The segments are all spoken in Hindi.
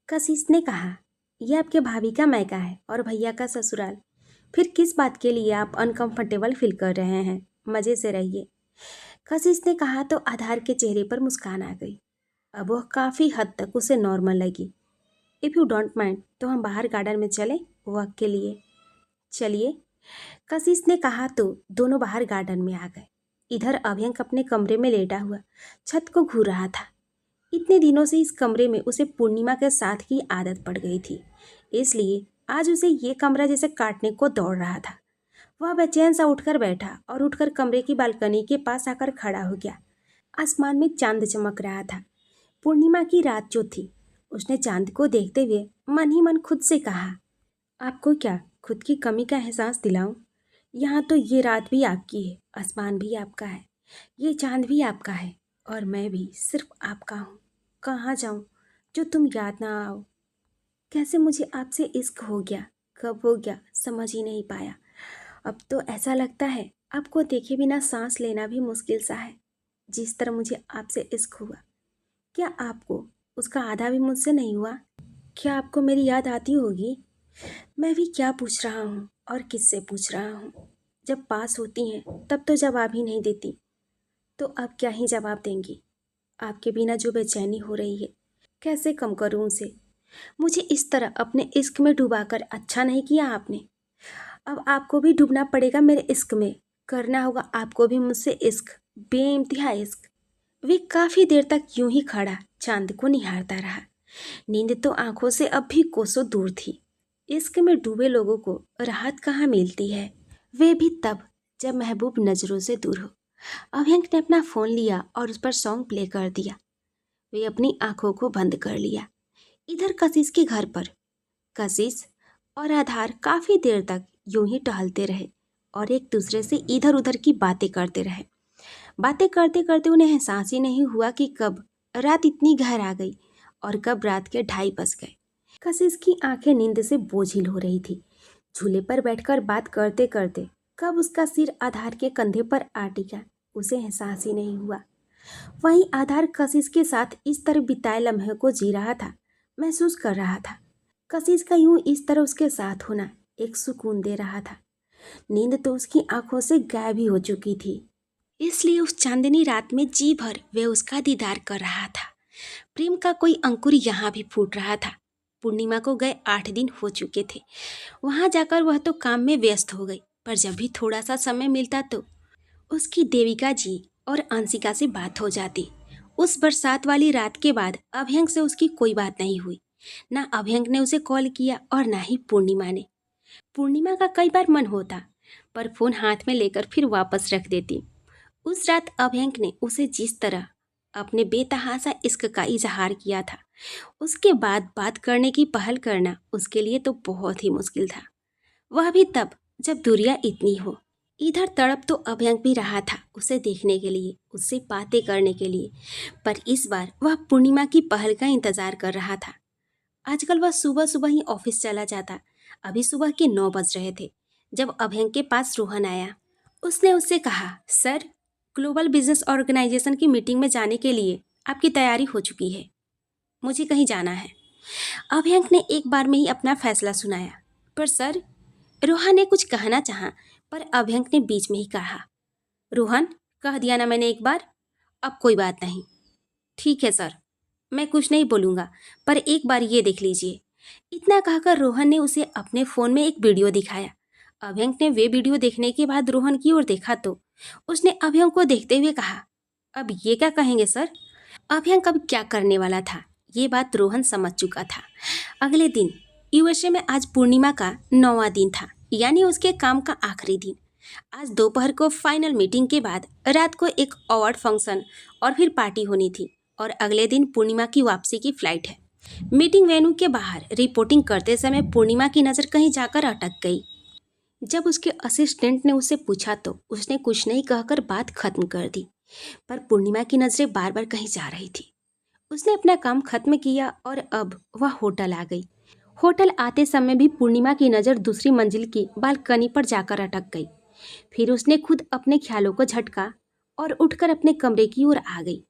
कशिश ने कहा, यह आपके भाभी का मायका है और भैया का ससुराल। फिर किस बात के लिए आप अनकंफर्टेबल फील कर रहे हैं? मज़े से रहिए। कशिश ने कहा तो आधार के चेहरे पर मुस्कान आ गई। अब वह काफ़ी हद तक उसे नॉर्मल लगी। इफ़ यू डोंट माइंड तो हम बाहर गार्डन में चलें वॉक के लिए। चलिए, कशिश ने कहा तो दोनों बाहर गार्डन में आ गए। इधर अभयंक अपने कमरे में लेटा हुआ छत को घूर रहा था। इतने दिनों से इस कमरे में उसे पूर्णिमा के साथ की आदत पड़ गई थी, इसलिए आज उसे ये कमरा जैसे काटने को दौड़ रहा था। वह बेचैन सा उठकर बैठा और उठकर कमरे की बालकनी के पास आकर खड़ा हो गया। आसमान में चांद चमक रहा था। पूर्णिमा की रात जो थी, उसने चांद को देखते हुए मन ही मन खुद से कहा, आपको क्या खुद की कमी का एहसास दिलाऊं? यहाँ तो ये रात भी आपकी है, आसमान भी आपका है, ये चांद भी आपका है और मैं भी सिर्फ आपका हूँ। कहाँ जाऊँ जो तुम याद ना आओ। कैसे मुझे आपसे इश्क हो गया, कब हो गया समझ ही नहीं पाया। अब तो ऐसा लगता है आपको देखे बिना सांस लेना भी मुश्किल सा है। जिस तरह मुझे आपसे इश्क हुआ, क्या आपको उसका आधा भी मुझसे नहीं हुआ? क्या आपको मेरी याद आती होगी? मैं भी क्या पूछ रहा हूँ और किससे पूछ रहा हूँ? जब पास होती हैं तब तो जवाब ही नहीं देती, तो अब क्या ही जवाब देंगी? आपके बिना जो बेचैनी हो रही है, कैसे कम करूँ उसे? मुझे इस तरह अपने इश्क में डुबाकर अच्छा नहीं किया आपने। अब आपको भी डूबना पड़ेगा मेरे इश्क में। करना होगा आपको भी मुझसे इश्क, बेइंतहा इश्क। वे काफ़ी देर तक यूं ही खड़ा चांद को निहारता रहा। नींद तो आंखों से अब भी कोसों दूर थी। इश्क में डूबे लोगों को राहत कहाँ मिलती है, वे भी तब जब महबूब नज़रों से दूर हो। अभयंक ने अपना फ़ोन लिया और उस पर सॉन्ग प्ले कर दिया। वे अपनी आंखों को बंद कर लिया। इधर कशिश के घर पर कशिश और आधार काफ़ी देर तक यूं ही टहलते रहे और एक दूसरे से इधर उधर की बातें करते रहे। बातें करते करते उन्हें एहसास ही नहीं हुआ कि कब रात इतनी गहर आ गई और कब रात के 2:30 बज गए। कशिश की आंखें नींद से बोझिल हो रही थी। झूले पर बैठकर बात करते करते कब उसका सिर आधार के कंधे पर आ टिका, उसे एहसास ही नहीं हुआ। वहीं आधार कशिश के साथ इस तरह बिताए लम्हे को जी रहा था, महसूस कर रहा था। कशिश का यूं इस तरह उसके साथ होना एक सुकून दे रहा था। नींद तो उसकी आंखों से गायब ही हो चुकी थी, इसलिए उस चांदनी रात में जी भर वे उसका दीदार कर रहा था। प्रेम का कोई अंकुर यहाँ भी फूट रहा था। पूर्णिमा को गए 8 दिन हो चुके थे। वहाँ जाकर वह तो काम में व्यस्त हो गई, पर जब भी थोड़ा सा समय मिलता तो उसकी देविका जी और अंशिका से बात हो जाती। उस बरसात वाली रात के बाद अभयंक से उसकी कोई बात नहीं हुई। ना अभयंक ने उसे कॉल किया और ना ही पूर्णिमा ने। पूर्णिमा का कई बार मन होता, पर फोन हाथ में लेकर फिर वापस रख देती। उस रात अभयंक ने उसे जिस तरह अपने बेतहासा इश्क का इजहार किया था, उसके बाद बात करने की पहल करना उसके लिए तो बहुत ही मुश्किल था। वह भी तब जब दूरियां इतनी हो। इधर तड़प तो अभयंक भी रहा था उसे देखने के लिए, उससे बातें करने के लिए, पर इस बार वह पूर्णिमा की पहल का इंतजार कर रहा था। आजकल वह सुबह सुबह ही ऑफिस चला जाता। अभी सुबह के 9 बज रहे थे जब अभयंक के पास रोहन आया। उसने उससे कहा, सर, ग्लोबल बिजनेस ऑर्गेनाइजेशन की मीटिंग में जाने के लिए आपकी तैयारी हो चुकी है, मुझे कहीं जाना है। अभयंक ने एक बार में ही अपना फैसला सुनाया। पर सर, रोहन ने कुछ कहना चाहा, पर अभयंक ने बीच में ही कहा, रोहन, कह दिया ना मैंने एक बार, अब कोई बात नहीं। ठीक है सर, मैं कुछ नहीं बोलूँगा, पर एक बार ये देख लीजिए। इतना कहकर रोहन ने उसे अपने फ़ोन में एक वीडियो दिखाया। अभयंक ने वे वीडियो देखने के बाद रोहन की ओर देखा तो उसने अभयंक को देखते हुए कहा, अब ये क्या कहेंगे सर? अभयंक अब क्या करने वाला था, ये बात रोहन समझ चुका था। अगले दिन यूएसए में आज पूर्णिमा का 9वां दिन था, यानी उसके काम का आखिरी दिन। आज दोपहर को फाइनल मीटिंग के बाद रात को एक अवार्ड फंक्शन और फिर पार्टी होनी थी और अगले दिन पूर्णिमा की वापसी की फ्लाइट है। मीटिंग वेन्यू के बाहर रिपोर्टिंग करते समय पूर्णिमा की नज़र कहीं जाकर अटक गई। जब उसके असिस्टेंट ने उससे पूछा तो उसने कुछ नहीं कहकर बात खत्म कर दी, पर पूर्णिमा की नज़रें बार बार कहीं जा रही थी। उसने अपना काम खत्म किया और अब वह होटल आ गई। होटल आते समय भी पूर्णिमा की नज़र दूसरी मंजिल की बालकनी पर जाकर अटक गई। फिर उसने खुद अपने ख्यालों को झटका और उठकर अपने कमरे की ओर आ गई।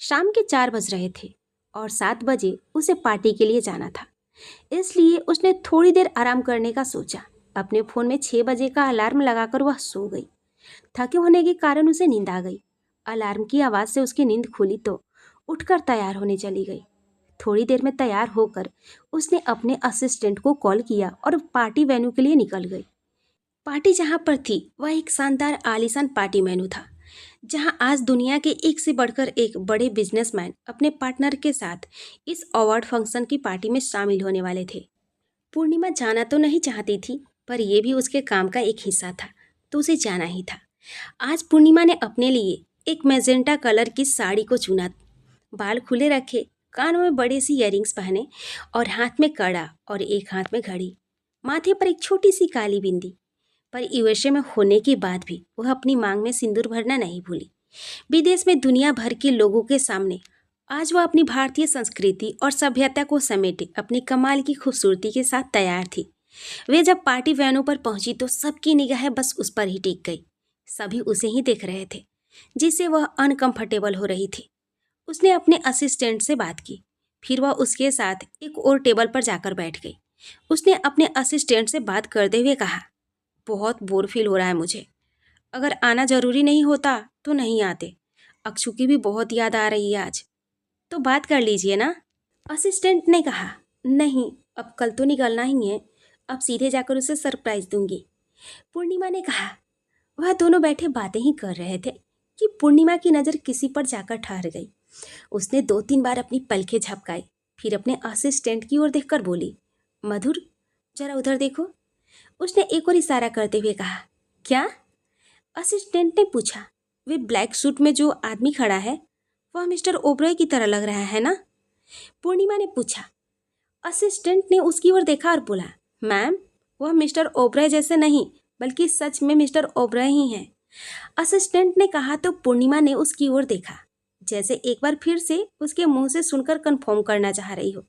शाम के 4 बज रहे थे और 7 बजे उसे पार्टी के लिए जाना था। इसलिए उसने थोड़ी देर आराम करने का सोचा। अपने फ़ोन में 6 बजे का अलार्म लगाकर वह सो गई। थके होने के कारण उसे नींद आ गई। अलार्म की आवाज़ से उसकी नींद खुली तो उठकर तैयार होने चली गई। थोड़ी देर में तैयार होकर उसने अपने असिस्टेंट को कॉल किया और पार्टी वेन्यू के लिए निकल गई। पार्टी जहाँ पर थी वह एक शानदार आलीशान पार्टी मेनू था, जहाँ आज दुनिया के एक से बढ़कर एक बड़े बिजनेसमैन अपने पार्टनर के साथ इस अवार्ड फंक्शन की पार्टी में शामिल होने वाले थे। पूर्णिमा जाना तो नहीं चाहती थी, पर यह भी उसके काम का एक हिस्सा था, तो उसे जाना ही था। आज पूर्णिमा ने अपने लिए एक मैजेंटा कलर की साड़ी को चुना। बाल खुले रखे, कानों में बड़े सी इयररिंग्स पहने और हाथ में कड़ा और एक हाथ में घड़ी, माथे पर एक छोटी सी काली बिंदी। पर यूएसए में होने के बाद भी वह अपनी मांग में सिंदूर भरना नहीं भूली। विदेश में दुनिया भर के लोगों के सामने आज वह अपनी भारतीय संस्कृति और सभ्यता को समेटे अपनी कमाल की खूबसूरती के साथ तैयार थी। वे जब पार्टी वैनों पर पहुंची तो सबकी निगाहें बस उस पर ही टिक गई। सभी उसे ही देख रहे थे, जिससे वह अनकंफर्टेबल हो रही थी। उसने अपने असिस्टेंट से बात की, फिर वह उसके साथ एक और टेबल पर जाकर बैठ गई। उसने अपने असिस्टेंट से बात करते हुए कहा, बहुत बोर फील हो रहा है मुझे। अगर आना जरूरी नहीं होता तो नहीं आते। अक्षु की भी बहुत याद आ रही है आज, तो बात कर लीजिए ना। असिस्टेंट ने कहा, नहीं, अब कल तो निकलना ही है, अब सीधे जाकर उसे सरप्राइज दूंगी। पूर्णिमा ने कहा। वह दोनों बैठे बातें ही कर रहे थे कि पूर्णिमा की नज़र किसी पर जाकर ठहर गई। उसने 2-3 बार अपनी पलकें झपकाई, फिर अपने असिस्टेंट की ओर देखकर बोली, मधुर, जरा उधर देखो। उसने एक और इशारा करते हुए कहा, क्या? असिस्टेंट ने पूछा। वे ब्लैक सूट में जो आदमी खड़ा है वह मिस्टर ओबरॉय की तरह लग रहा है ना? पूर्णिमा ने पूछा। असिस्टेंट ने उसकी ओर देखा और बोला, मैम, वह मिस्टर ओबरॉय जैसे नहीं, बल्कि सच में मिस्टर ओबरॉय ही हैं। असिस्टेंट ने कहा तो पूर्णिमा ने उसकी ओर देखा, जैसे एक बार फिर से उसके मुंह से सुनकर कंफर्म करना चाह रही हो।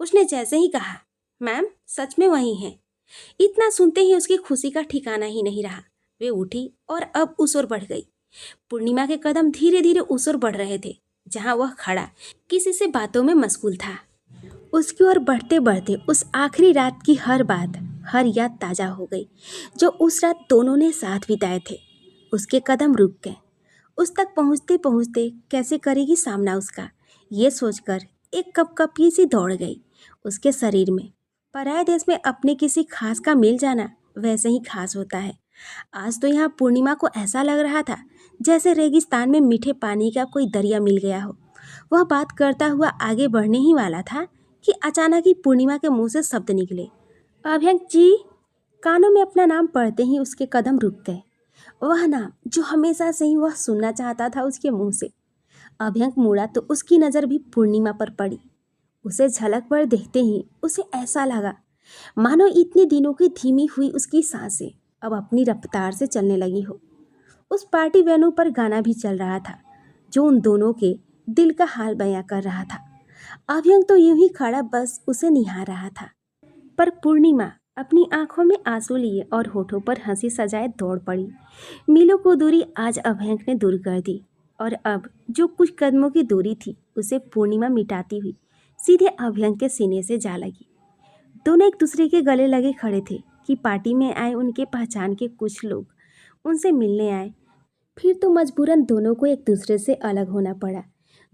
उसने जैसे ही कहा, मैम, सच में वही हैं। इतना सुनते ही उसकी खुशी का ठिकाना ही नहीं रहा। वे उठी और अब उस ओर बढ़ गई। पूर्णिमा के कदम धीरे धीरे उस ओर बढ़ रहे थे, जहां वह खड़ा किसी से बातों में मशगूल था। उसकी ओर बढ़ते बढ़ते उस आखिरी रात की हर बात, हर याद ताज़ा हो गई, जो उस रात दोनों ने साथ बिताए थे। उसके कदम रुक गए। उस तक पहुँचते पहुँचते कैसे करेगी सामना उसका, ये सोचकर एक कपकपी सी दौड़ गई उसके शरीर में। पराये देश में अपने किसी खास का मिल जाना वैसे ही खास होता है। आज तो यहाँ पूर्णिमा को ऐसा लग रहा था जैसे रेगिस्तान में मीठे पानी का कोई दरिया मिल गया हो। वह बात करता हुआ आगे बढ़ने ही वाला था कि अचानक ही पूर्णिमा के मुंह से शब्द निकले, अभ्यंक जी। कानों में अपना नाम पढ़ते ही उसके कदम रुक गए। वह नाम जो हमेशा से ही वह सुनना चाहता था उसके मुंह से। अभ्यंक मुड़ा तो उसकी नज़र भी पूर्णिमा पर पड़ी। उसे झलक पर देखते ही उसे ऐसा लगा मानो इतने दिनों की धीमी हुई उसकी सांसें अब अपनी रफ्तार से चलने लगी हो। उस पार्टी वेन्यू पर गाना भी चल रहा था, जो उन दोनों के दिल का हाल बयां कर रहा था। अभ्यंक तो यूं ही खड़ा बस उसे निहार रहा था, पर पूर्णिमा अपनी आंखों में आंसू लिए और होठों पर हंसी सजाए दौड़ पड़ी। मीलों को दूरी आज अभ्यंक ने दूर कर दी, और अब जो कुछ कदमों की दूरी थी उसे पूर्णिमा मिटाती हुई सीधे अभ्यंक के सीने से जा लगी। दोनों एक दूसरे के गले लगे खड़े थे कि पार्टी में आए उनके पहचान के कुछ लोग उनसे मिलने आए। फिर तो मजबूरन दोनों को एक दूसरे से अलग होना पड़ा।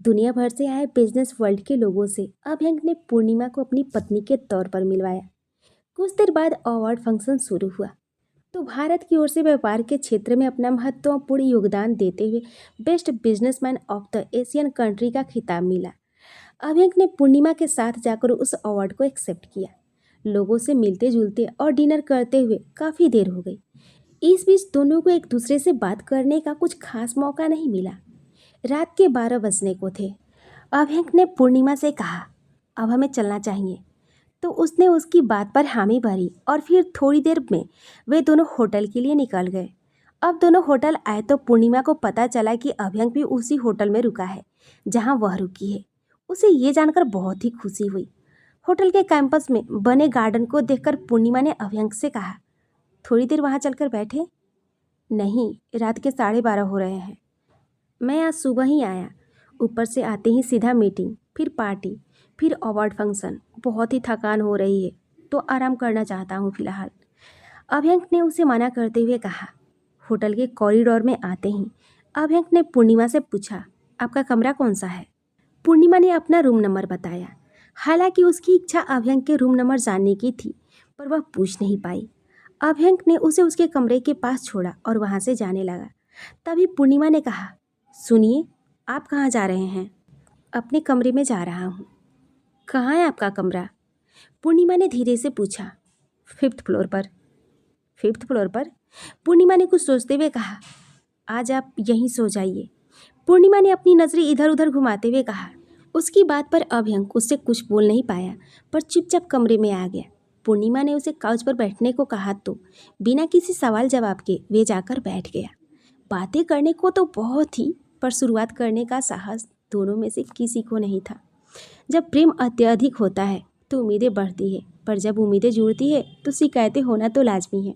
दुनिया भर से आए बिजनेस वर्ल्ड के लोगों से अभ्यंक ने पूर्णिमा को अपनी पत्नी के तौर पर मिलवाया। कुछ देर बाद अवार्ड फंक्शन शुरू हुआ तो भारत की ओर से व्यापार के क्षेत्र में अपना महत्वपूर्ण योगदान देते हुए best businessman of the Asian country का खिताब मिला। अभ्यंक ने पूर्णिमा के साथ जाकर उस अवार्ड को एक्सेप्ट किया। लोगों से मिलते जुलते और डिनर करते हुए काफ़ी देर हो गई। इस बीच दोनों को एक दूसरे से बात करने का कुछ खास मौका नहीं मिला। रात के 12 बजने को थे। अभ्यंक ने पूर्णिमा से कहा, अब हमें चलना चाहिए, तो उसने उसकी बात पर हामी भरी और फिर थोड़ी देर में वे दोनों होटल के लिए निकल गए। अब दोनों होटल आए तो पूर्णिमा को पता चला कि अभ्यंक भी उसी होटल में रुका है जहां वह रुकी है। उसे ये जानकर बहुत ही खुशी हुई। होटल के कैंपस में बने गार्डन को देखकर पूर्णिमा ने अभ्यंक से कहा, थोड़ी देर वहाँ चलकर बैठे? नहीं, रात के 12:30 हो रहे हैं। मैं आज सुबह ही आया, ऊपर से आते ही सीधा मीटिंग। फिर पार्टी, फिर अवार्ड फंक्शन। बहुत ही थकान हो रही है तो आराम करना चाहता हूँ फिलहाल, अभ्यंक ने उसे मना करते हुए कहा। होटल के कॉरिडोर में आते ही अभ्यंक ने पूर्णिमा से पूछा, आपका कमरा कौन सा है? पूर्णिमा ने अपना रूम नंबर बताया। हालांकि उसकी इच्छा अभ्यंक के रूम नंबर जानने की थी, पर वह पूछ नहीं पाई। अभ्यंक ने उसे उसके कमरे के पास छोड़ा और वहां से जाने लगा। तभी पूर्णिमा ने कहा, सुनिए, आप कहाँ जा रहे हैं? अपने कमरे में जा रहा हूँ। कहाँ है आपका कमरा? पूर्णिमा ने धीरे से पूछा। 5th फ्लोर पर। 5th फ्लोर पर? पूर्णिमा ने कुछ सोचते हुए कहा, आज आप यहीं सो जाइए। पूर्णिमा ने अपनी नज़रें इधर उधर घुमाते हुए कहा। उसकी बात पर अभ्यंक उससे कुछ बोल नहीं पाया, पर चुपचाप कमरे में आ गया। पूर्णिमा ने उसे काउच पर बैठने को कहा तो बिना किसी सवाल जवाब के वे जाकर बैठ गया। बातें करने को तो बहुत थी, पर शुरुआत करने का साहस दोनों में से किसी को नहीं था। जब प्रेम अत्यधिक होता है तो उम्मीदें बढ़ती है, पर जब उम्मीदें जुड़ती है तो शिकायतें होना तो लाजमी है।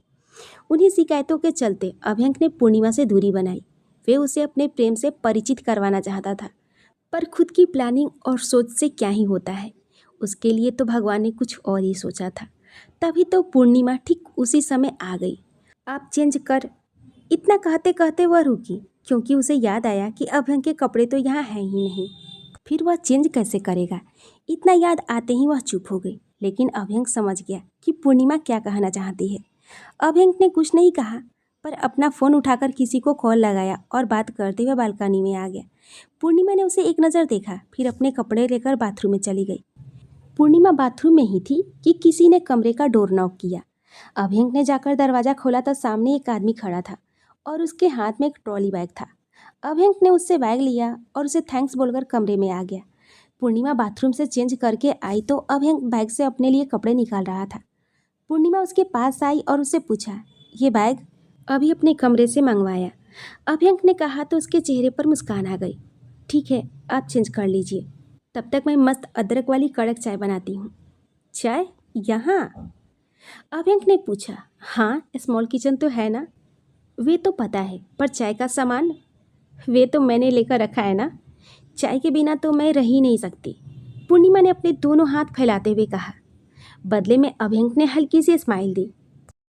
उन्हीं शिकायतों के चलते अभ्यंक ने पूर्णिमा से दूरी बनाई। वे उसे अपने प्रेम से परिचित करवाना चाहता था, पर खुद की प्लानिंग और सोच से क्या ही होता है। उसके लिए तो भगवान ने कुछ और ही सोचा था। तभी तो पूर्णिमा ठीक उसी समय आ गई। आप चेंज कर, इतना कहते कहते वह रुकी, क्योंकि उसे याद आया कि अभ्यंक के कपड़े तो यहाँ हैं ही नहीं। फिर वह चेंज कैसे करेगा? इतना याद आते ही वह चुप हो गई। लेकिन अभ्यंक समझ गया कि पूर्णिमा क्या कहना चाहती है। अभ्यंक ने कुछ नहीं कहा, पर अपना फ़ोन उठाकर किसी को कॉल लगाया और बात करते हुए बालकनी में आ गया। पूर्णिमा ने उसे एक नज़र देखा, फिर अपने कपड़े लेकर बाथरूम में चली गई। पूर्णिमा बाथरूम में ही थी कि किसी ने कमरे का डोर नॉक किया। अभ्यंक ने जाकर दरवाज़ा खोला तो सामने एक आदमी खड़ा था और उसके हाथ में एक ट्रॉली बैग था। अभ्यंक ने उससे बैग लिया और उसे थैंक्स बोलकर कमरे में आ गया। पूर्णिमा बाथरूम से चेंज करके आई तो अभ्यंक बैग से अपने लिए कपड़े निकाल रहा था। पूर्णिमा उसके पास आई और उससे पूछा, ये बैग अभी अपने कमरे से मंगवाया। अभ्यंक ने कहा तो उसके चेहरे पर मुस्कान आ गई। ठीक है, आप चेंज कर लीजिए, तब तक मैं मस्त अदरक वाली कड़क चाय बनाती हूँ। चाय यहाँ? अभ्यंक ने पूछा। हाँ, स्मॉल किचन तो है ना? वे तो पता है, पर चाय का सामान वे तो मैंने लेकर रखा है ना। चाय के बिना तो मैं रह ही नहीं सकती, पूर्णिमा ने अपने दोनों हाथ फैलाते हुए कहा। बदले में अभ्यंक ने हल्की सी स्माइल दी।